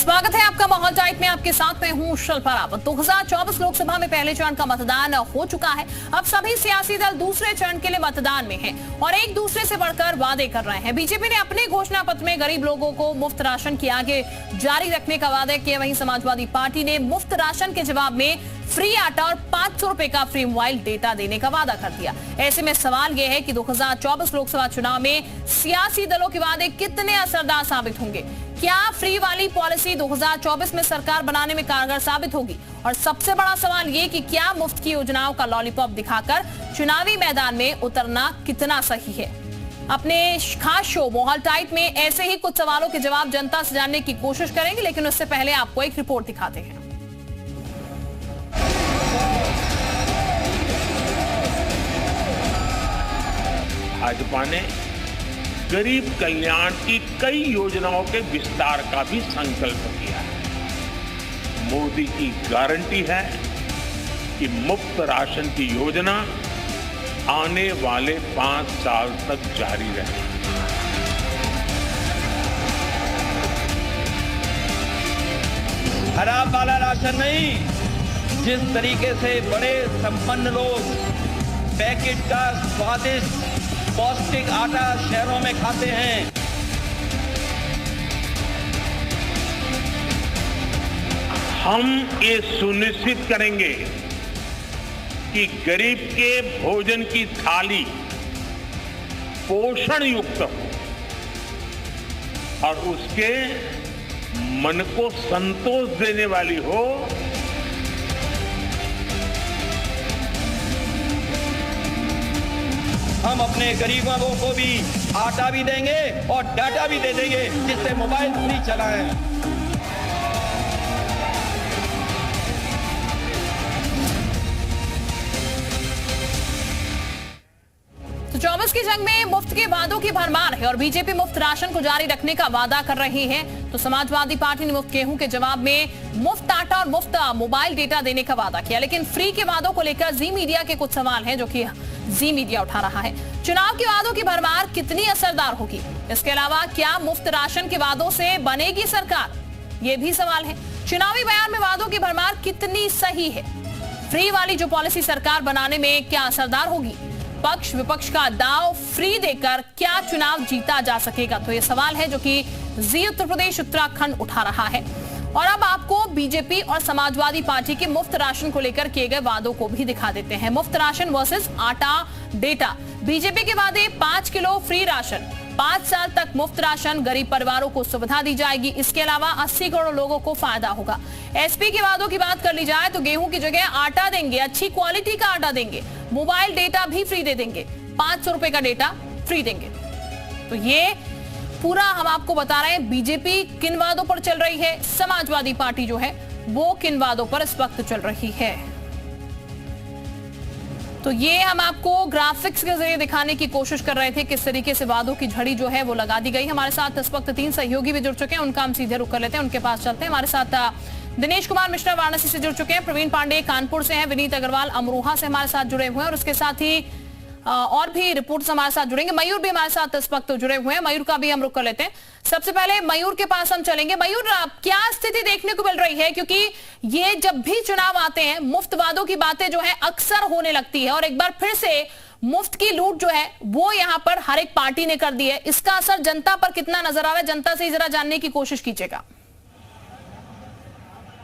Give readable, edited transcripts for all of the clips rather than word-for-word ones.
स्वागत है आपका माहौल टाइप में। आपके साथ मैं हूं शिल्पा रावत। 2024 लोकसभा में पहले चरण का मतदान हो चुका है। अब सभी सियासी दल दूसरे चरण के लिए मतदान में हैं और एक दूसरे से बढ़कर वादे कर रहे हैं। बीजेपी ने अपने घोषणा पत्र में गरीब लोगों को मुफ्त राशन की आगे जारी रखने का वादा किया। वहीं समाजवादी पार्टी ने मुफ्त राशन के जवाब में फ्री आटा और 500 रुपए का फ्री मोबाइल डेटा देने का वादा कर दिया। ऐसे में सवाल यह है कि 2024 लोकसभा चुनाव में सियासी दलों के वादे कितने असरदार साबित होंगे। क्या फ्री वाली पॉलिसी 2024 में सरकार बनाने में कारगर साबित होगी? और सबसे बड़ा सवाल ये कि क्या मुफ्त की योजनाओं का लॉलीपॉप दिखाकर चुनावी मैदान में उतरना कितना सही है? अपने खास शो माहौल टाइप में ऐसे ही कुछ सवालों के जवाब जनता से जानने की कोशिश करेंगे, लेकिन उससे पहले आपको एक रिपोर्ट दिखाते हैं। भाजपा ने गरीब कल्याण की कई योजनाओं के विस्तार का भी संकल्प किया है। मोदी की गारंटी है कि मुफ्त राशन की योजना आने वाले 5 साल तक जारी रहेगी। खराब वाला राशन नहीं, जिस तरीके से बड़े संपन्न लोग पैकेट का स्वादिष्ट पौष्टिक आटा शहरों में खाते हैं, हम ये सुनिश्चित करेंगे कि गरीब के भोजन की थाली पोषण युक्त हो और उसके मन को संतोष देने वाली हो। हम अपने गरीबों को भी आटा भी देंगे और डाटा भी दे देंगे, जिससे मोबाइल फ्री चलाएं। तो 24 की जंग में मुफ्त के वादों की भरमार है और बीजेपी मुफ्त राशन को जारी रखने का वादा कर रही है। तो समाजवादी पार्टी ने मुफ्त गेहूं के जवाब में मुफ्त आटा और मुफ्त मोबाइल डेटा देने का वादा किया। लेकिन फ्री के वादों को लेकर जी मीडिया के कुछ सवाल हैं जो कि जी मीडिया उठा रहा है। चुनाव के वादों की भरमार कितनी असरदार होगी? इसके अलावा क्या मुफ्त राशन के वादों से बनेगी सरकार? ये भी सवाल है। चुनावी बयान में वादों की भरमार कितनी सही है? फ्री वाली जो पॉलिसी सरकार बनाने में क्या असरदार होगी? पक्ष विपक्ष का दाव फ्री देकर क्या चुनाव जीता जा सकेगा? तो ये सवाल है जो कि जी उत्तर प्रदेश उत्तराखंड उठा रहा है। और अब आपको बीजेपी और समाजवादी पार्टी के मुफ्त राशन को लेकर किए गए वादों को भी दिखा देते हैं। मुफ्त राशन वर्सेस आटा डेटा। बीजेपी के वादे 5 किलो फ्री राशन, 5 साल तक मुफ्त राशन, गरीब परिवारों को सुविधा दी जाएगी। इसके अलावा 80 करोड़ लोगों को फायदा होगा। एसपी के वादों की बात कर ली जाए तो गेहूं की जगह आटा देंगे, अच्छी क्वालिटी का आटा देंगे, मोबाइल डेटा भी फ्री दे देंगे, 500 रुपए का डेटा फ्री देंगे। तो ये पूरा हम आपको बता रहे हैं बीजेपी किन वादों पर चल रही है, समाजवादी पार्टी जो है वो किन वादों पर इस वक्त चल रही है। तो ये हम आपको ग्राफिक्स के जरिए दिखाने की कोशिश कर रहे थे किस तरीके से वादों की झड़ी जो है वो लगा दी गई। हमारे साथ इस वक्त 3 सहयोगी भी जुड़ चुके हैं, उनका हम सीधे रुक कर लेते हैं, उनके पास चलते हैं। हमारे साथ दिनेश कुमार मिश्रा वाराणसी से जुड़ चुके हैं, प्रवीण पांडे कानपुर से हैं, विनीत अग्रवाल अमरोहा से हमारे साथ जुड़े हुए हैं और उसके साथ ही और भी रिपोर्ट्स हमारे साथ जुड़ेंगे। मयूर भी हमारे साथ इस वक्त जुड़े हुए हैं, मयूर का भी हम रुक कर लेते हैं। सबसे पहले मयूर के पास हम चलेंगे। मयूर, क्या स्थिति देखने को मिल रही है? क्योंकि ये जब भी चुनाव आते हैं मुफ्त वादों की बातें जो है अक्सर होने लगती है और एक बार फिर से मुफ्त की लूट जो है वो यहां पर हर एक पार्टी ने कर दी है। इसका असर जनता पर कितना नजर आ रहा है? जनता से जरा जानने की कोशिश कीजिएगा।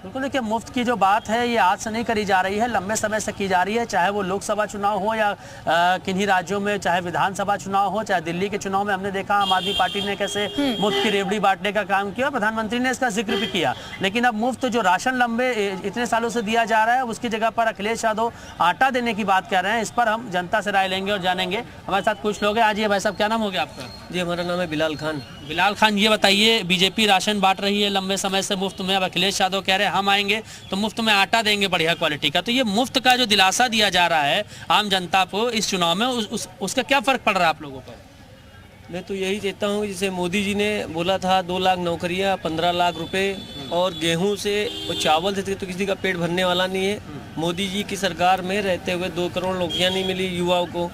बिल्कुल, देखिए मुफ्त की जो बात है ये आज से नहीं करी जा रही है, लंबे समय से की जा रही है। चाहे वो लोकसभा चुनाव हो या किन्हीं राज्यों में, चाहे विधानसभा चुनाव हो, चाहे दिल्ली के चुनाव में हमने देखा आम आदमी पार्टी ने कैसे मुफ्त की रेवड़ी बांटने का काम किया, प्रधानमंत्री ने इसका जिक्र भी किया। लेकिन अब मुफ्त जो राशन लंबे इतने सालों से दिया जा रहा है उसकी जगह पर अखिलेश यादव आटा देने की बात कर रहे हैं। इस पर हम जनता से राय लेंगे और जानेंगे। हमारे साथ कुछ लोग हैं। आज ये भाई साहब, क्या नाम हो गया आपका? जी, हमारा नाम है बिलाल खान। बिलाल खान, ये बताइए, बीजेपी राशन बांट रही है लंबे समय से मुफ्त में, अब अखिलेश यादव कह रहे हैं हम आएंगे तो मुफ्त में आटा देंगे बढ़िया क्वालिटी का। तो ये मुफ्त का जो दिलासा दिया जा रहा है आम जनता को इस चुनाव में, उसका क्या फर्क पड़ रहा है आप लोगों पर? मैं तो यही चाहता हूँ, जैसे मोदी जी ने बोला था 2 लाख नौकरियाँ, 15 लाख रुपए और गेहूं से और चावल से तो किसी का पेट भरने वाला नहीं है। मोदी जी की सरकार में रहते हुए 2 करोड़ नौकरियाँ नहीं मिली युवाओं को,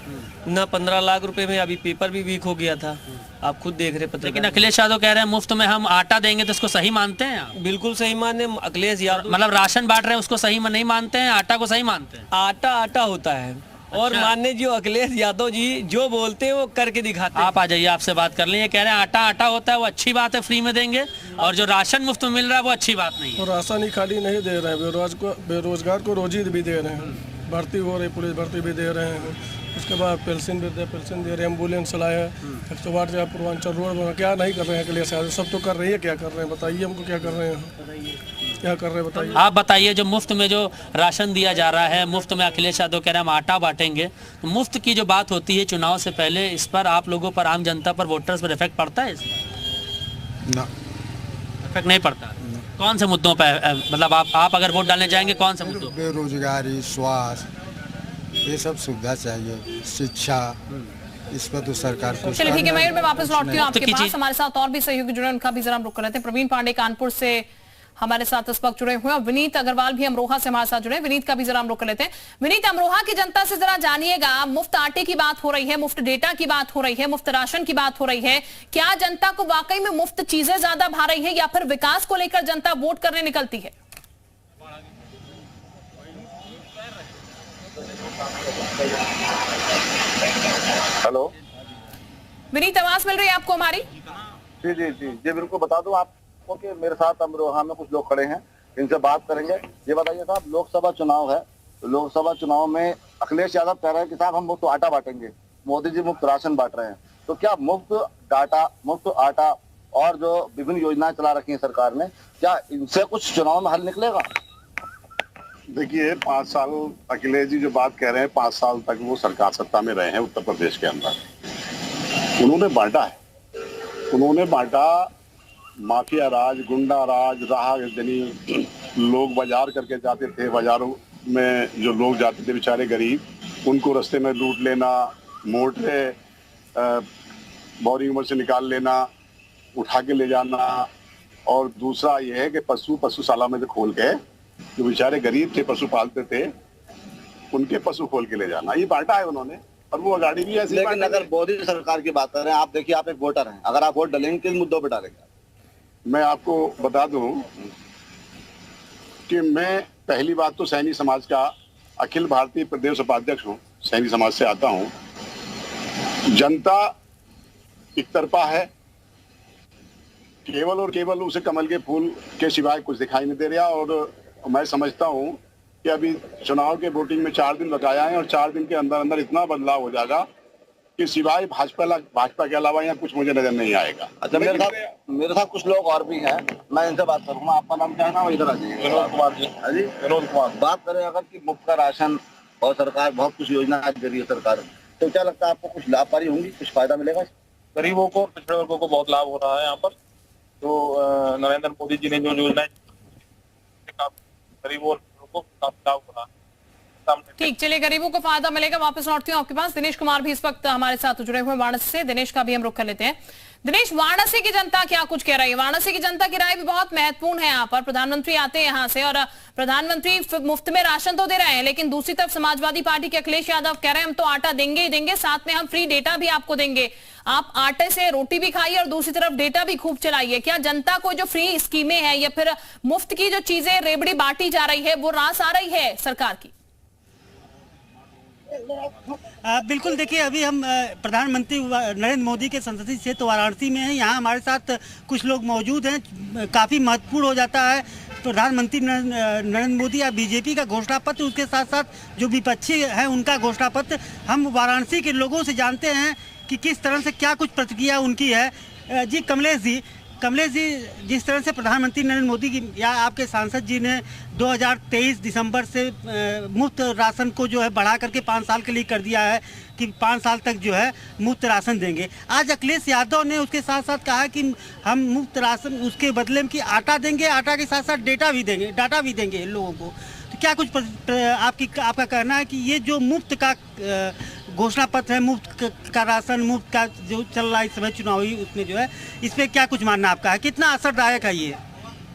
ना 15 लाख रुपए में। अभी पेपर भी वीक हो गया था। आप खुद देख रहे पत्रकार। लेकिन अखिलेश यादव कह रहे हैं मुफ्त में हम आटा देंगे, तो इसको सही मानते हैं आप? बिल्कुल सही माने अखिलेश यादव, मतलब राशन बांट रहे हैं उसको सही नहीं मानते हैं, आटा को सही मानते हैं? आटा आटा होता है। और अच्छा। मानने जो अखिलेश यादव जी जो बोलते हैं वो करके दिखाते हैं। आप आ जाइए, आपसे बात कर लें। ये कह रहे हैं आटा आटा होता है, वो अच्छी बात है, फ्री में देंगे, और जो राशन मुफ्त में मिल रहा है वो अच्छी बात नहीं है। तो राशन ही खाली नहीं दे रहे हैं, बेरोजगार को रोजी भी दे रहे हैं, भर्ती हो रही, पुलिस भर्ती भी दे रहे हैं, उसके बाद पेंशन भी दे रहे हैं, एम्बुलेंस चलाए हैं, 108 जगह पूर्वांचल रोड बना। क्या नहीं कर रहे हैं अखिलेश यादव? सब तो कर रही है। क्या कर रहे हैं बताइए हमको, क्या कर रहे हैं, क्या कर रहे हैं बताइए। आप बताइए, जो मुफ्त में जो राशन दिया जा रहा है, मुफ्त में अखिलेश यादव कह रहे हैं हम आटा बांटेंगे, तो मुफ्त की जो बात होती है चुनाव से पहले, इस पर आप लोगों पर, आम जनता पर, वोटर्स पर इफेक्ट पड़ता है? ना, इफेक्ट नहीं पड़ता। कौन से मुद्दों पर, मतलब आप अगर वोट डालने जाएंगे कौन से मुद्दों? बेरोजगारी, स्वास्थ्य, ये सब सुविधा चाहिए, शिक्षा, इस पर तो सरकार को। चलिए ठीक है मयूर, मैं वापस लौटती हूँ आपके की पास। चीज- हमारे साथ और भी सहयोगी जुड़े, उनका भी जरा हम रुक कर लेते हैं। प्रवीण पांडे कानपुर से हमारे साथ इस वक्त जुड़े हुए हैं, विनीत अग्रवाल भी अमरोहा से हमारे साथ जुड़े हैं। विनीत का भी जरा हम रुक कर लेते हैं। विनीत, अमरोहा की जनता से जरा जानिएगा, मुफ्त आटे की बात हो रही है, मुफ्त डेटा की बात हो रही है, मुफ्त राशन की बात हो रही है, क्या जनता को वाकई में मुफ्त चीजें ज्यादा भा रही है, या फिर विकास को लेकर जनता वोट करने निकलती है? हेलो विनीत, आवाज मिल रही है आपको हमारी? जी जी जी जी बिल्कुल, बता दूं आपको कि मेरे साथ अमरोहा में कुछ लोग खड़े हैं, इनसे बात करेंगे। ये बताइए साहब, लोकसभा चुनाव है, लोकसभा चुनाव में अखिलेश यादव कह रहे हैं कि साहब हम मुफ्त आटा बांटेंगे, मोदी जी मुफ्त राशन बांट रहे हैं, तो क्या मुफ्त डाटा, मुफ्त आटा और जो विभिन्न योजनाएं चला रखी है सरकार ने, क्या इनसे कुछ चुनाव में हल निकलेगा? देखिए, 5 साल अखिलेश जी जो बात कह रहे हैं, 5 साल तक वो सरकार सत्ता में रहे हैं उत्तर प्रदेश के अंदर, उन्होंने बांटा है, उन्होंने बांटा। माफिया राज, गुंडा राज रहा, यानी लोग बाजार करके जाते थे, बाजारों में जो लोग जाते थे बेचारे गरीब, उनको रास्ते में लूट लेना, मोटे बोरिंग उम्र से निकाल लेना, उठा के ले जाना। और दूसरा ये है कि पशुशाला में जो खोल के, जो बेचारे गरीब थे, पशु पालते थे, उनके पशु खोल के ले जाना, ये बांटा है उन्होंने। और वो गाड़ी भी ऐसी। लेकिन अगर मोदी सरकार की बात करें, आप देखिए, आप एक वोटर हैं, अगर आप वोट डालेंगे किन मुद्दों पर डालेंगे? मैं आपको बता दूं कि मैं पहली बात तो सैनी समाज का अखिल भारतीय प्रदेश उपाध्यक्ष हूं, सैनी समाज से आता हूं। जनता एक तरफा है, केवल और केवल उसे कमल के फूल के सिवाय कुछ दिखाई नहीं दे रहा। और मैं समझता हूं कि अभी चुनाव के वोटिंग में 4 दिन बकाया है, और 4 दिन के अंदर अंदर इतना बदलाव हो जाएगा कि सिवाय भाजपा के अलावा यहाँ कुछ मुझे नजर नहीं आएगा। अच्छा, मेरे साथ कुछ लोग और भी हैं, मैं इनसे बात करूंगा। आपका नाम क्या है? ना इधर आ जाइए। विनोद कुमार जी। हाँ जी, विनोद कुमार। बात करें अगर कि मुफ्त का राशन और सरकार बहुत कुछ योजना दे रही है सरकार, तो क्या लगता है आपको कुछ लाभ पारी होंगी, कुछ फायदा मिलेगा? गरीबों को, पिछड़े वर्गों को बहुत लाभ हो रहा है यहाँ पर। तो नरेंद्र मोदी जी ने जो योजनाएं, गरीबों को काफी लाभ हो रहा है। ठीक, चलिए, गरीबों को फायदा मिलेगा। वापस लौटती हूँ आपके पास। दिनेश कुमार भी इस वक्त हमारे साथ जुड़े हुए वाराणसी से, दिनेश का भी हम रुख कर लेते हैं। दिनेश, वाराणसी की जनता क्या कुछ कह रही है? वाराणसी की जनता की राय भी बहुत महत्वपूर्ण है यहाँ पर। प्रधानमंत्री आते हैं यहाँ से, और प्रधानमंत्री मुफ्त में राशन तो दे रहे हैं, लेकिन दूसरी तरफ समाजवादी पार्टी के अखिलेश यादव कह रहे हैं हम तो आटा देंगे ही देंगे, साथ में हम फ्री डेटा भी आपको देंगे, आप आटे से रोटी भी खाइए और दूसरी तरफ डेटा भी खूब चलाइए। क्या जनता को जो फ्री स्कीमें हैं या फिर मुफ्त की जो चीजें रेबड़ी बांटी जा रही है, वो रास आ रही है सरकार की? बिल्कुल, देखिए, अभी हम प्रधानमंत्री नरेंद्र मोदी के संसदीय क्षेत्र वाराणसी में हैं। यहाँ हमारे साथ कुछ लोग मौजूद हैं। काफ़ी महत्वपूर्ण हो जाता है प्रधानमंत्री नरेंद्र मोदी या बीजेपी का घोषणा पत्र, उसके साथ साथ जो विपक्षी है उनका घोषणा पत्र। हम वाराणसी के लोगों से जानते हैं कि किस तरह से क्या कुछ प्रतिक्रिया उनकी है। जी कमलेश जी, जिस तरह से प्रधानमंत्री नरेंद्र मोदी की या आपके सांसद जी ने 2023 दिसंबर से मुफ्त राशन को जो है बढ़ा करके 5 साल के लिए कर दिया है कि 5 साल तक जो है मुफ्त राशन देंगे। आज अखिलेश यादव ने उसके साथ साथ कहा कि हम मुफ्त राशन उसके बदले में कि आटा देंगे, आटा के साथ साथ डाटा भी देंगे लोगों को। तो क्या कुछ आपका कहना है कि ये जो मुफ्त का घोषणा पत्र है, मुफ्त का राशन, मुफ्त का जो चल रहा है इस समय चुनावी, उसमें जो है इस पर क्या कुछ मानना आपका है? कितना असरदायक है ये?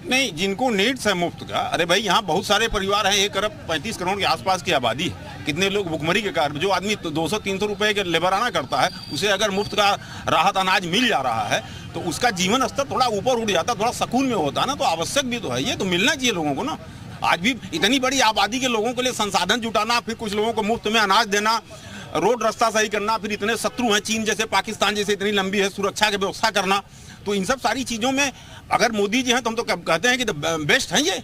नहीं, जिनको नीड्स है मुफ्त का, अरे भाई यहाँ बहुत सारे परिवार हैं, 1 अरब 35 करोड़ के आसपास की आबादी है, कितने लोग भुखमरी के कारण, जो आदमी 200-300 रुपए के लेबराना करता है, उसे अगर मुफ्त का राहत अनाज मिल जा रहा है तो उसका जीवन स्तर थोड़ा ऊपर उठ जाता, थोड़ा सुकून में होता है ना। तो आवश्यक भी तो है, ये तो मिलना चाहिए लोगों को ना। आज भी इतनी बड़ी आबादी के लोगों के लिए संसाधन जुटाना, फिर कुछ लोगों को मुफ्त में अनाज देना, रोड रास्ता सही करना, फिर इतने शत्रु हैं चीन जैसे, पाकिस्तान जैसे इतनी लंबी है, सुरक्षा की व्यवस्था करना, तो इन सब सारी चीज़ों में अगर मोदी जी हैं तो हम तो कहते हैं कि बेस्ट हैं ये।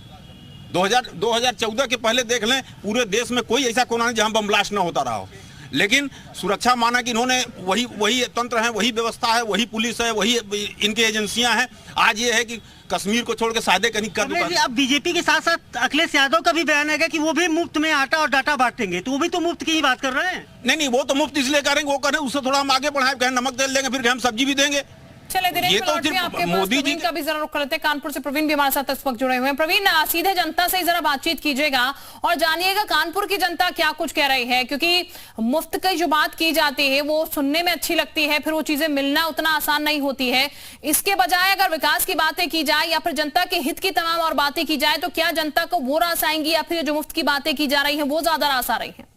2014 के पहले देख लें, पूरे देश में कोई ऐसा कोना नहीं जहां बम ब्लास्ट ना होता रहा हो, लेकिन सुरक्षा माना कि इन्होंने वही तंत्र है, वही व्यवस्था है, वही पुलिस है, वही इनकी एजेंसियां हैं। आज ये है कि कश्मीर को छोड़ के सादे कहीं कर। अब बीजेपी के साथ साथ अखिलेश यादव का भी बयान है कि वो भी मुफ्त में आटा और डाटा बांटेंगे, तो वो भी तो मुफ्त की ही बात कर रहे हैं। नहीं, वो तो मुफ्त इसलिए करेंगे, वो करें उससे थोड़ा हम आगे बढ़ाए, कहें नमक तेल देंगे, फिर हम सब्जी भी देंगे। चले दिनेश, ये तो आपके मोदी जी का भी जरा रुख करते हैं। कानपुर से प्रवीण भी हमारे साथ इस वक्त जुड़े हुए हैं। प्रवीण, सीधे जनता से जरा बातचीत कीजिएगा और जानिएगा कानपुर की जनता क्या कुछ कह रही है, क्योंकि मुफ्त की जो बात की जाती है वो सुनने में अच्छी लगती है, फिर वो चीजें मिलना उतना आसान नहीं होती है। इसके बजाय अगर विकास की बातें की जाए या फिर जनता के हित की तमाम और बातें की जाए, तो क्या जनता को वो रास आएंगी या फिर जो मुफ्त की बातें की जा रही है वो ज्यादा रास आ रही है?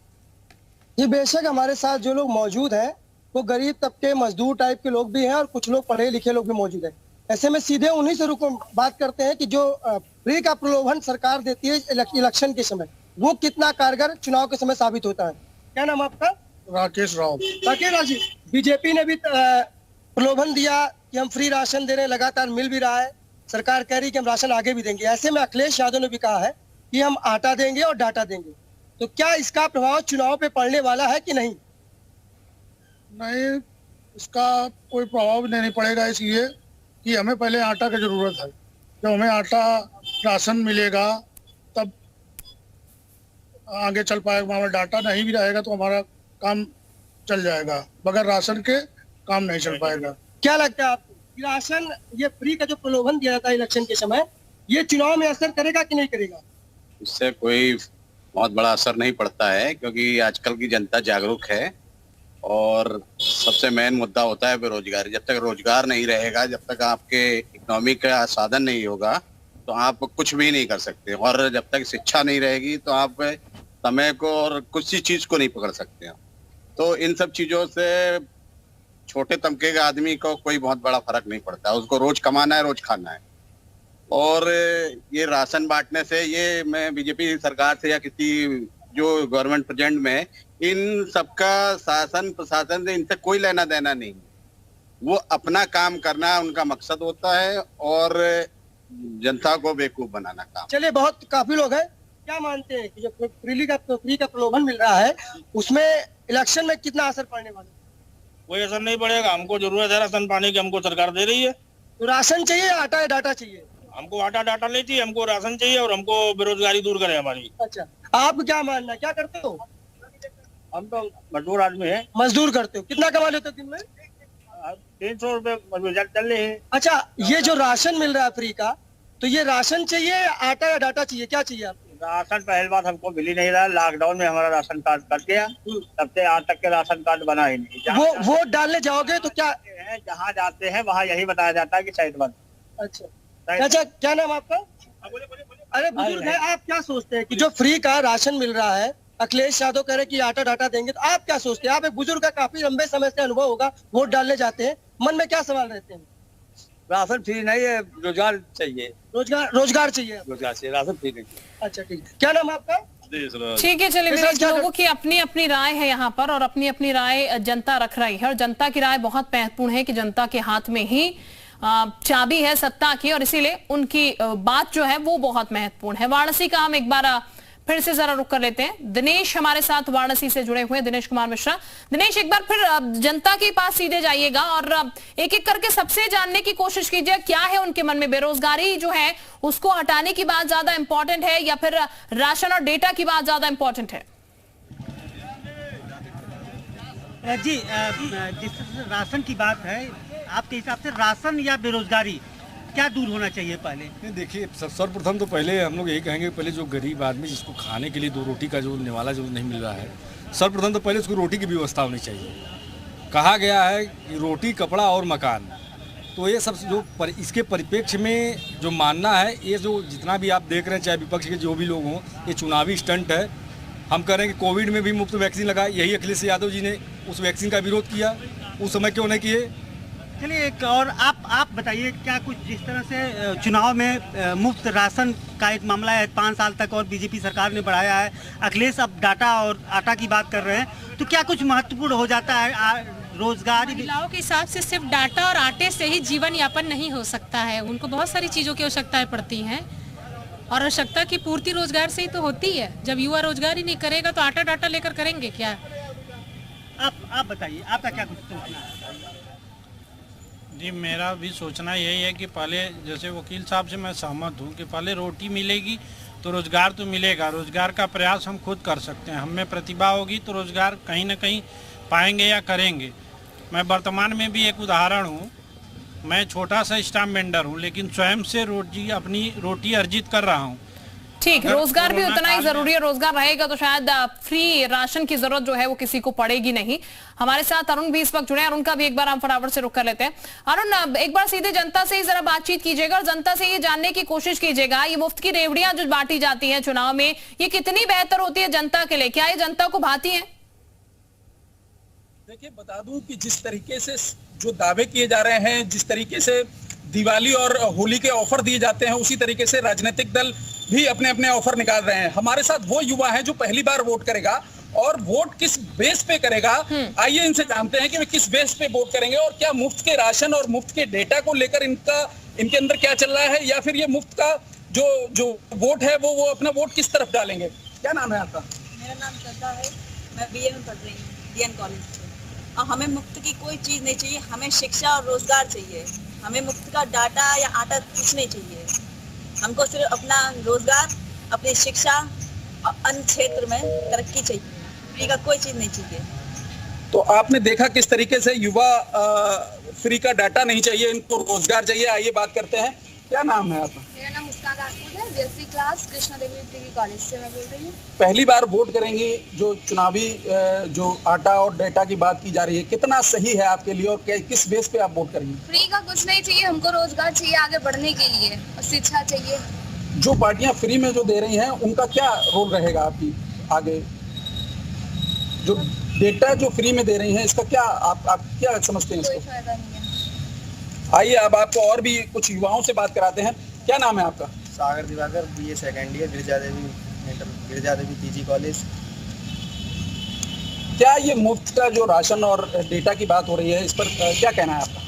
जी बेशक, हमारे साथ जो लोग मौजूद हैं वो गरीब तबके, मजदूर टाइप के लोग भी हैं और कुछ लोग पढ़े लिखे लोग भी मौजूद हैं। ऐसे में सीधे उन्हीं से बात करते हैं कि जो फ्री का प्रलोभन सरकार देती है इलेक्शन के समय, वो कितना कारगर चुनाव के समय साबित होता है। क्या नाम आपका? राकेश राव। राकेश राव जी, बीजेपी ने भी प्रलोभन दिया कि हम फ्री राशन दे रहे हैं, लगातार मिल भी रहा है, सरकार कह रही है कि हम राशन आगे भी देंगे। ऐसे में अखिलेश यादव ने भी कहा है कि हम आटा देंगे और डाटा देंगे, तो क्या इसका प्रभाव चुनाव पे पड़ने वाला है कि नहीं? नहीं, इसका कोई प्रभाव नहीं पड़ेगा, इसलिए कि हमें पहले आटा की जरूरत है। जब हमें आटा राशन मिलेगा तब आगे चल पाएगा। हमारा डाटा नहीं भी रहेगा तो हमारा काम चल जाएगा, बगैर राशन के काम नहीं चल पाएगा। क्या लगता है आपको राशन, ये फ्री का जो प्रलोभन दिया जाता है इलेक्शन के समय, ये चुनाव में असर करेगा कि नहीं करेगा? इससे कोई बहुत बड़ा असर नहीं पड़ता है, क्योंकि आजकल की जनता जागरूक है और सबसे मेन मुद्दा होता है बेरोजगारी। जब तक रोजगार नहीं रहेगा, जब तक आपके इकोनॉमी का साधन नहीं होगा, तो आप कुछ भी नहीं कर सकते। और जब तक शिक्षा नहीं रहेगी तो आप समय को और किसी चीज को नहीं पकड़ सकते हैं। तो इन सब चीजों से छोटे तबके के आदमी को कोई बहुत बड़ा फर्क नहीं पड़ता। उसको रोज कमाना है, रोज खाना है। और ये राशन बांटने से, ये मैं बीजेपी सरकार से या किसी जो गवर्नमेंट प्रेजेंट में, इन सबका शासन प्रशासन से इनसे कोई लेना देना नहीं। वो अपना काम करना उनका मकसद होता है और जनता को बेवकूफ बनाना काम। चलिए, बहुत काफी लोग हैं, क्या मानते हैं कि जो फ्री का प्रलोभन मिल रहा है उसमें इलेक्शन में कितना असर पड़ने वाला है? कोई असर नहीं पड़ेगा। हमको जरूरत है राशन पानी की, हमको सरकार दे रही है। तो राशन चाहिए, आटा या डाटा चाहिए? हमको आटा डाटा नहीं चाहिए, हमको राशन चाहिए और हमको बेरोजगारी दूर करे हमारी। अच्छा, आप क्या मानना, क्या करते हो? हम तो मजदूर आदमी है। मजदूर करते हो, कितना कमा लेते हो दिन में? 300 रुपए चल रहे हैं। अच्छा, ये जो राशन मिल रहा है फ्री का, तो ये राशन चाहिए, आटा या डाटा चाहिए, क्या चाहिए आपको? राशन पहली बात हमको मिल ही नहीं रहा। लॉकडाउन में हमारा राशन कार्ड कट गया, तब से आज तक के राशन कार्ड बना ही नहीं। वो वोट डालने जाओगे तो क्या जहाँ जाते हैं वहाँ यही बताया जाता है कि शायद बंद। अच्छा, क्या नाम आपका? अरे बुजुर्ग है, आप क्या सोचते हैं कि जो फ्री का राशन मिल रहा है, अखिलेश यादव कह रहे कि आटा डाटा देंगे, तो आप क्या सोचते हैं? आप एक बुजुर्ग का, काफी लंबे समय से अनुभव होगा, वोट डालने जाते हैं, मन में क्या सवाल रहते हैं? राशन फ्री नहीं है, रोजगार चाहिए। रोजगार चाहिए, राशन फ्री नहीं। अच्छा, ठीक है। क्या नाम आपका? ठीक है, चलिए, लोगों की अपनी अपनी राय है यहाँ पर और अपनी अपनी राय जनता रख रही है और जनता की राय बहुत महत्वपूर्ण है कि जनता के हाथ में ही चाबी है सत्ता की और इसीलिए उनकी बात जो है वो बहुत महत्वपूर्ण है। वाराणसी का हम एक बार फिर से जरा रुक कर लेते हैं। दिनेश हमारे साथ वाराणसी से जुड़े हुए हैं, दिनेश कुमार मिश्रा। दिनेश, एक बार फिर जनता के पास सीधे जाइएगा और एक एक करके सबसे जानने की कोशिश कीजिए क्या है उनके मन में। बेरोजगारी जो है उसको हटाने की बात ज्यादा इंपॉर्टेंट है या फिर राशन और डेटा की बात ज्यादा इंपॉर्टेंट है? जी, जिस राशन की बात है, आपके हिसाब से राशन या बेरोजगारी क्या दूर होना चाहिए पहले? देखिए, सर्वप्रथम तो पहले हम लोग यही कहेंगे, पहले जो गरीब आदमी जिसको खाने के लिए 2 रोटी का जो निवाला जो नहीं मिल रहा है, सर्वप्रथम तो पहले उसको रोटी की व्यवस्था होनी चाहिए। कहा गया है कि रोटी, कपड़ा और मकान, तो ये सब जो इसके परिप्रेक्ष्य में जो मानना है, ये जो जितना भी आप देख रहे हैं, चाहे विपक्ष के जो भी लोग हों, ये चुनावी स्टंट है हम कह रहे हैं कि कोविड में भी मुफ्त वैक्सीन लगाए, यही अखिलेश यादव जी ने उस वैक्सीन का विरोध किया, उस समय क्यों नहीं किए? चलिए एक और आप बताइए, क्या कुछ जिस तरह से चुनाव में मुफ्त राशन का एक मामला है 5 साल तक और बीजेपी सरकार ने बढ़ाया है, अखिलेश अब डाटा और आटा की बात कर रहे हैं, तो क्या कुछ महत्वपूर्ण हो जाता है? रोजगार महिलाओं के हिसाब से सिर्फ डाटा और आटे से ही जीवन यापन नहीं हो सकता है, उनको बहुत सारी चीज़ों की आवश्यकताएं पड़ती हैं और आवश्यकता की पूर्ति रोजगार से ही तो होती है। जब युवा रोजगार ही नहीं करेगा तो आटा डाटा लेकर करेंगे क्या? आप बताइए, आपका क्या कुछ सोचना है? जी, मेरा भी सोचना यही है कि पहले, जैसे वकील साहब से मैं सहमत हूँ कि पहले रोटी मिलेगी तो रोज़गार तो मिलेगा। रोज़गार का प्रयास हम खुद कर सकते हैं, हम में प्रतिभा होगी तो रोज़गार कहीं ना कहीं पाएंगे या करेंगे। मैं वर्तमान में भी एक उदाहरण हूँ, मैं छोटा सा स्टाम्प वेंडर हूँ लेकिन स्वयं से अपनी रोटी अर्जित कर रहा हूँ। ठीक, रोजगार भी उतना ही जरूरी है। रोजगार रहेगा तो शायद फ्री राशन की जरूरत जो है वो किसी को पड़ेगी नहीं। हमारे साथ अरुण भी इस वक्त जुड़े हैं, अरुण का भी एक बार हम फटाफट से रुक कर लेते हैं। अरुण, एक बार सीधे जनता से ही जरा बातचीत कीजिएगा और जनता से ये जानने की कोशिश कीजिएगा, ये मुफ्त की रेवड़ियां जो बांटी जाती हैं चुनाव में, ये कितनी बेहतर होती है जनता के लिए? क्या ये जनता को भाती है? देखिए, बता दूं कि जिस तरीके से जो दावे किए जा रहे हैं, जिस तरीके से दिवाली और होली के ऑफर दिए जाते हैं, उसी तरीके से राजनीतिक दल भी अपने अपने ऑफर निकाल रहे हैं। हमारे साथ वो युवा है जो पहली बार वोट करेगा, और वोट किस बेस पे करेगा, आइए इनसे जानते हैं कि वे किस बेस पे वोट करेंगे और क्या मुफ्त के राशन और मुफ्त के डेटा को लेकर इनके अंदर क्या चल रहा है, या फिर ये मुफ्त का जो वोट है वो अपना वोट किस तरफ डालेंगे। क्या नाम है आपका? मेरा नाम श्रद्धा है, मैं बीए में पढ़ रही हूँ डीएन कॉलेज से। और हमें मुफ्त की कोई चीज़ नहीं चाहिए, हमें शिक्षा और रोजगार चाहिए। हमें मुफ्त का डाटा या आटा कुछ नहीं चाहिए, हमको सिर्फ अपना रोजगार, अपनी शिक्षा और अन्य क्षेत्र में तरक्की चाहिए, फ्री का कोई चीज़ नहीं चाहिए। तो आपने देखा किस तरीके से युवा फ्री का डाटा नहीं चाहिए, इनको रोजगार चाहिए। आइए बात करते हैं, क्या नाम है आपका? मेरा नाम मुस्कान राजपूत है, 10वीं क्लास कृष्णा देवी डिग्री कॉलेज से मैं बोल रही हूँ। पहली बार वोट करेंगी, जो चुनावी जो आटा और डेटा की बात की जा रही है, कितना सही है आपके लिए और किस बेस पे आप वोट करेंगे? फ्री का कुछ नहीं चाहिए, हमको रोजगार चाहिए आगे बढ़ने के लिए और शिक्षा चाहिए। जो पार्टियां फ्री में जो दे रही हैं उनका क्या रोल रहेगा आपकी आगे? जो डेटा जो फ्री में दे रही हैं, इसका क्या आप क्या समझते हैं? कोई फायदा नहीं है। आइए अब आपको और भी कुछ युवाओं से बात कराते हैं। क्या नाम है आपका? Sagar Diwakar, BA second year, Girija Devi PG college. क्या ये मुफ्त का जो राशन और डेटा की बात हो रही है, इस पर क्या कहना है आपका?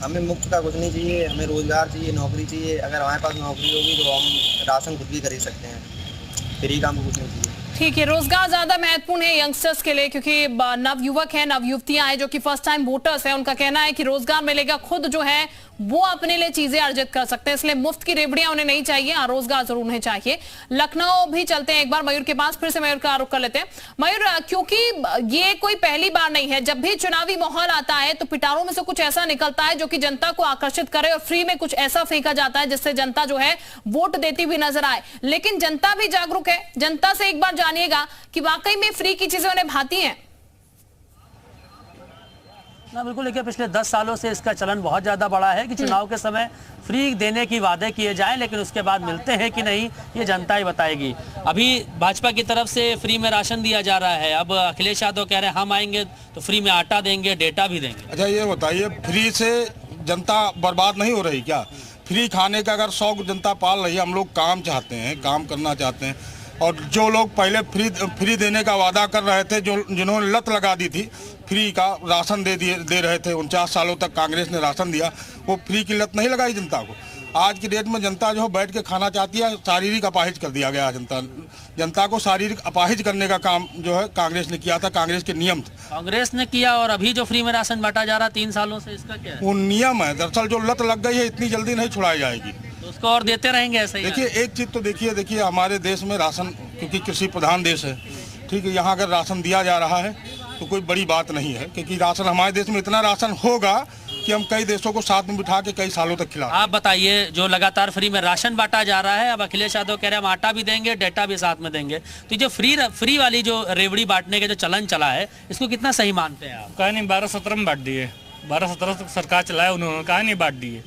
हमें मुफ्त का कुछ नहीं चाहिए, हमें रोजगार चाहिए, नौकरी चाहिए। अगर हमारे पास नौकरी होगी तो हम राशन खुद भी खरीद सकते हैं, फ्री का हमको कुछ नहीं चाहिए। ठीक है, रोजगार ज्यादा महत्वपूर्ण है यंगस्टर्स के लिए, क्योंकि नव युवक हैं, नव युवतियां हैं जो कि फर्स्ट टाइम वोटर्स हैं, उनका कहना है कि रोजगार मिलेगा, खुद जो है वो अपने लिए चीजें अर्जित कर सकते हैं, इसलिए मुफ्त की रेवड़ियां उन्हें नहीं चाहिए, रोजगार जरूर उन्हें चाहिए। लखनऊ भी चलते हैं एक बार मयूर के पास, फिर से मयूर का रुख कर लेते हैं। मयूर, क्योंकि ये कोई पहली बार नहीं है, जब भी चुनावी माहौल आता है तो पिटारों में से कुछ ऐसा निकलता है जो कि जनता को आकर्षित करे और फ्री में कुछ ऐसा फेंका जाता है जिससे जनता जो है वोट देती हुई नजर आए। लेकिन जनता भी जागरूक है, जनता से एक बार जानिएगा कि वाकई में फ्री की चीजें उन्हें भाती हैं। ना बिल्कुल, देखिए पिछले 10 सालों से इसका चलन बहुत ज़्यादा बढ़ा है कि चुनाव के समय फ्री देने की वादे किए जाएं, लेकिन उसके बाद मिलते हैं कि नहीं ये जनता ही बताएगी। अभी भाजपा की तरफ से फ्री में राशन दिया जा रहा है, अब अखिलेश यादव कह रहे हैं हम आएंगे तो फ्री में आटा देंगे, डेटा भी देंगे। अच्छा ये बताइए, फ्री से जनता बर्बाद नहीं हो रही क्या? फ्री खाने का अगर शौक जनता पाल रही है, हम लोग काम चाहते हैं, काम करना चाहते हैं, और जो लोग पहले फ्री देने का वादा कर रहे थे, जिन्होंने लत लगा दी थी, फ्री का राशन दे रहे थे, 49 सालों तक कांग्रेस ने राशन दिया, वो फ्री की लत नहीं लगाई जनता को। आज की डेट में जनता जो है बैठ के खाना चाहती है, शारीरिक अपाहिज कर दिया गया है। जनता को शारीरिक अपाहिज करने का काम जो है कांग्रेस ने किया था, कांग्रेस के नियम थे, कांग्रेस ने किया। और अभी जो फ्री में राशन बांटा जा रहा 3 सालों से, इसका क्या है? वो नियम है, दरअसल जो लत लग गई है इतनी जल्दी नहीं छुड़ाई जाएगी, उसको और देते रहेंगे ऐसे ही। देखिए एक चीज़ तो देखिए हमारे देश में राशन, क्योंकि कृषि प्रधान देश है, ठीक है, यहाँ अगर राशन दिया जा रहा है तो कोई बड़ी बात नहीं है, क्योंकि राशन हमारे देश में इतना राशन होगा कि हम कई देशों को साथ में बिठा के कई सालों तक खिला। आप बताइए, जो लगातार फ्री में राशन बांटा जा रहा है, अब अखिलेश यादव कह रहे हैं हम आटा भी देंगे, डेटा भी साथ में देंगे, तो जो फ्री वाली जो रेवड़ी बांटने का जो चलन चला है, इसको कितना सही मानते हैं आप? कहा नहीं, 12-17 में बांट दिए, 12-17 तक सरकार चलाया उन्होंने, कहा नहीं बांट दिए,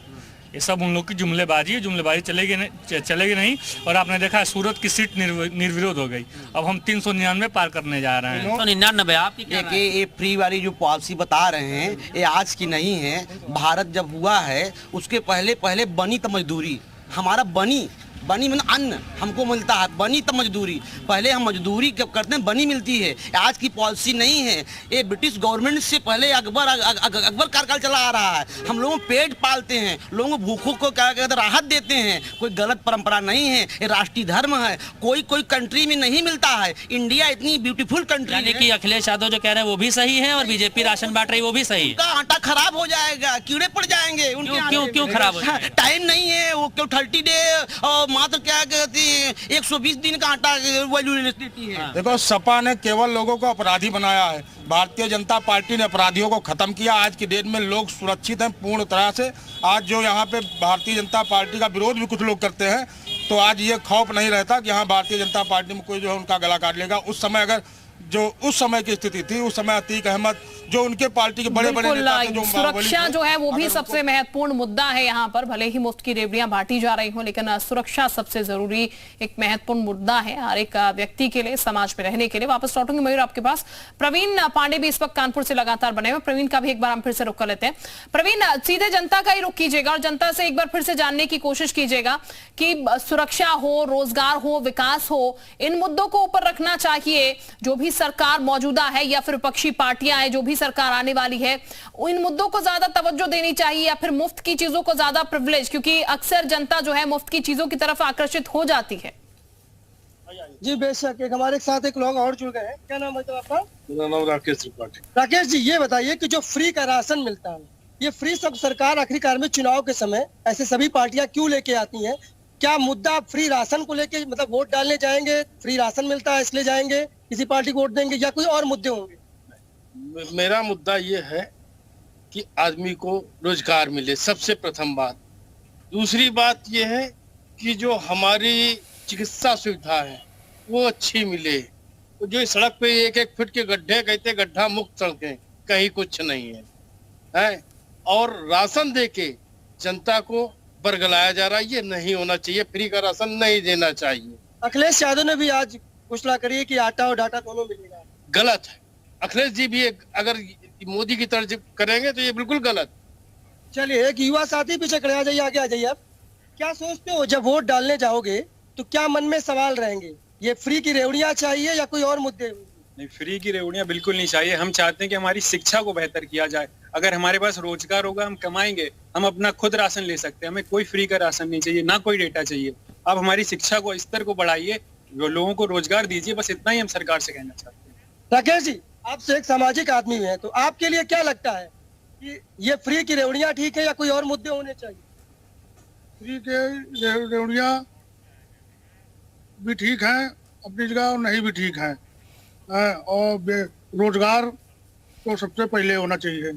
ये सब उन लोग की जुमलेबाजी है, जुमलेबाजी चलेगी नहीं। और आपने देखा सूरत की सीट निर्विरोध हो गई, अब हम 399 पार करने जा रहे हैं। 399 आपकी देखिए, ये फ्री वाली जो पॉलिसी बता रहे हैं ये आज की नहीं है। भारत जब हुआ है उसके पहले बनी तो मजदूरी, हमारा बनी मतलब अन्न हमको मिलता है, बनी तो मजदूरी। पहले हम मजदूरी जब करते हैं बनी मिलती है, आज की पॉलिसी नहीं है। ये ब्रिटिश गवर्नमेंट से पहले अकबर कार्यकाल चला आ रहा है। हम लोगों पेट पालते हैं, लोगों को भूखों को क्या कहते हैं राहत देते हैं, कोई गलत परंपरा नहीं है। ये राष्ट्रीय धर्म है, कोई कंट्री में नहीं मिलता है। इंडिया इतनी ब्यूटीफुल कंट्री यानी कि अखिलेश यादव जो कह रहे हैं वो भी सही है और बीजेपी राशन बांट रही है वो भी सही है। उनका आटा खराब हो जाएगा, कीड़े पड़ जाएंगे उनके। क्यों खराब हो जाएगा? टाइम नहीं है, वो क्यों 30 डे और मात्र क्या कहती है 120 दिन का आटा वैल्यू देती है। देखो, सपा ने केवल लोगों को अपराधी बनाया है, भारतीय जनता पार्टी ने अपराधियों को खत्म किया। आज की डेट में लोग सुरक्षित हैं पूर्ण तरह से। आज जो यहाँ पे भारतीय जनता पार्टी का विरोध भी कुछ लोग करते हैं, तो आज ये खौफ नहीं रहता कि यहाँ भारतीय जनता पार्टी में कोई जो है उनका गला काट लेगा। उस समय अगर जो उस समय की स्थिति थी, उस समय अतीक अहमद जो उनके पार्टी के बड़े नेता थे, जो सुरक्षा जो है वो भी सबसे महत्वपूर्ण मुद्दा है यहाँ पर। भले ही मुफ्त की रेवड़ियां बांटी जा रही हो, लेकिन सुरक्षा सबसे जरूरी एक महत्वपूर्ण मुद्दा है हर एक व्यक्ति के लिए, समाज में रहने के लिए। वापस लौटूंगी मयूर आपके पास। प्रवीण पांडे भी इस वक्त कानपुर से लगातार बने हुए। प्रवीण का भी एक बार हम फिर से रुख कर लेते हैं। प्रवीण, सीधे जनता का ही रुख कीजिएगा और जनता से एक बार फिर से जानने की कोशिश कीजिएगा कि सुरक्षा हो, रोजगार हो, विकास हो, इन मुद्दों को ऊपर रखना चाहिए। जो भी सरकार मौजूदा है या फिर विपक्षी पार्टियां हैं, जो भी सरकार आने वाली है, इन मुद्दों को ज्यादा तवज्जो देनी चाहिए या फिर मुफ्त की चीजों को ज्यादा प्रिविलेज, क्योंकि अक्सर जनता जो है मुफ्त की चीजों की तरफ आकर्षित हो जाती है। जी बेशक, एक हमारे साथ एक लोग और जुड़ गए हैं। क्या नाम है तो आपका? मेरा नाम राकेश त्रिपाठी। राकेश जी, ये बताइए कि जो फ्री का राशन मिलता है, ये फ्री सब सरकार आखिरकार में चुनाव के समय ऐसे सभी पार्टियां क्यों लेके आती हैं? क्या मुद्दा फ्री राशन को लेके, मतलब वोट डालने जाएंगे, फ्री राशन मिलता है इसलिए जाएंगे, किसी पार्टी को वोट देंगे, या कोई और मुद्दे होंगे? मेरा मुद्दा ये है कि आदमी को रोजगार मिले, सबसे प्रथम बात। दूसरी बात ये है कि जो हमारी चिकित्सा सुविधा है वो अच्छी मिले। तो जो सड़क पे 1-1 फीट के गड्ढे, कहते गड्ढा मुक्त सड़कें, कहीं कुछ नहीं है। और राशन देके जनता को बरगलाया जा रहा है, ये नहीं होना चाहिए। फ्री का राशन नहीं देना चाहिए। अखिलेश यादव ने भी आज घोषणा करी है कि आटा और डाटा दोनों मिलेगा। गलत है। अखिलेश जी भी अगर मोदी की तरह करेंगे तो ये बिल्कुल गलत। चलिए, एक युवा साथी पीछे खड़े, आ जाइए, आगे आ जाइए। आप क्या सोचते हो जब वोट डालने जाओगे तो क्या मन में सवाल रहेंगे? ये फ्री की रेवड़ियां चाहिए या कोई और मुद्दे? नहीं, फ्री की रेवड़ियां बिल्कुल नहीं चाहिए। हम चाहते हैं कि हमारी शिक्षा को बेहतर किया जाए। अगर हमारे पास रोजगार होगा, हम कमाएंगे, हम अपना खुद राशन ले सकते हैं। हमें कोई फ्री का राशन नहीं चाहिए, ना कोई डेटा चाहिए। आप हमारी शिक्षा को स्तर को बढ़ाइए, लोगों को रोजगार दीजिए, बस इतना ही हम सरकार से कहना चाहते हैं। राकेश जी, आपसे एक सामाजिक आदमी है, तो आपके लिए क्या लगता है कि ये फ्री की रेवड़ियां ठीक है या कोई और मुद्दे होने चाहिए? फ्री के रेवड़ियां भी ठीक हैं अपनी जगह और नहीं भी ठीक हैं। और रोजगार तो सबसे पहले होना चाहिए।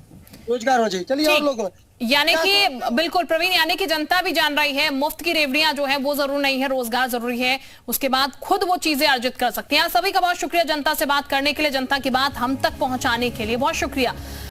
रोजगार होना चाहिए। चलिए और लोग, यानी कि बिल्कुल प्रवीण, यानी कि जनता भी जान रही है मुफ्त की रेवड़ियां जो है वो जरूर नहीं है, रोजगार जरूरी है। उसके बाद खुद वो चीजें अर्जित कर सकती हैं। सभी का बहुत शुक्रिया जनता से बात करने के लिए, जनता की बात हम तक पहुंचाने के लिए बहुत शुक्रिया।